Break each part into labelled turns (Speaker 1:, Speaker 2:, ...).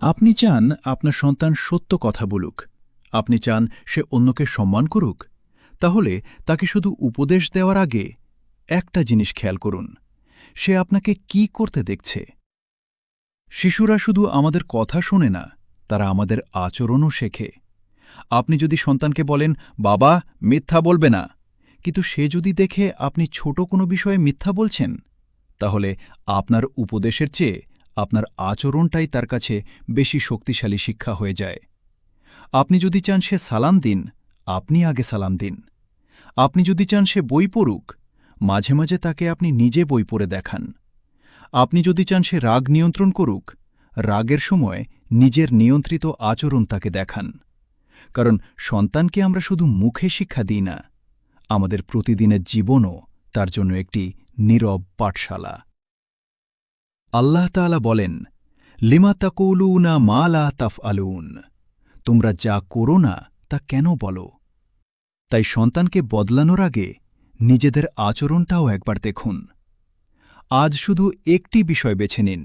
Speaker 1: আপনি চান আপনার সন্তান সত্য কথা বলুক, আপনি চান সে অন্যকে সম্মান করুক, তাহলে তাকে শুধু উপদেশ দেওয়ার আগে একটা জিনিস খেয়াল করুন, সে আপনাকে কি করতে দেখছে। শিশুরা শুধু আমাদের কথা শোনে না, তারা আমাদের আচরণও শেখে। আপনি যদি সন্তানকে বলেন, বাবা মিথ্যা বলবে না, কিন্তু সে যদি দেখে আপনি ছোট কোনো বিষয়ে মিথ্যা বলছেন, তাহলে আপনার উপদেশের চেয়ে আপনার আচরণটাই তার কাছে বেশি শক্তিশালী শিক্ষা হয়ে যায়। আপনি যদি চান সে সালাম দিন, আপনি আগে সালাম দিন। আপনি যদি চান সে বই পড়ুক, মাঝে মাঝে তাকে আপনি নিজে বই পড়ে দেখান। আপনি যদি চান সে রাগ নিয়ন্ত্রণ করুক, রাগের সময় নিজের নিয়ন্ত্রিত আচরণ তাকে দেখান। কারণ সন্তানকে আমরা শুধু মুখে শিক্ষা দিই না, আমাদের প্রতিদিনের জীবনও তার জন্য একটি নীরব পাঠশালা। আল্লাহ তাআলা বলেন, লিমা তাকুলুনা মা লা তাফআলুন, তোমরা যা করো না তা কেন বলো। তাই সন্তানকে বদলানোর আগে নিজেদের আচরণটাও একবার দেখুন। আজ শুধু একটি বিষয় বেছে নিন,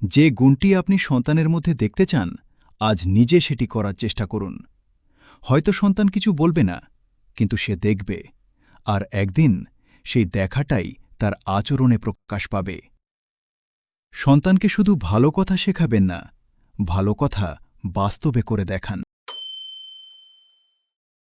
Speaker 1: যে গুণটি আপনি সন্তানের মধ্যে দেখতে চান, আজ নিজে সেটি করার চেষ্টা করুন। হয়তো সন্তান কিছু বলবে না, কিন্তু সে দেখবে, আর একদিন সেই দেখাটাই তার আচরণে প্রকাশ পাবে। সন্তানকে শুধু ভালো কথা শেখাবেন না, ভালো কথা বাস্তবে করে দেখান।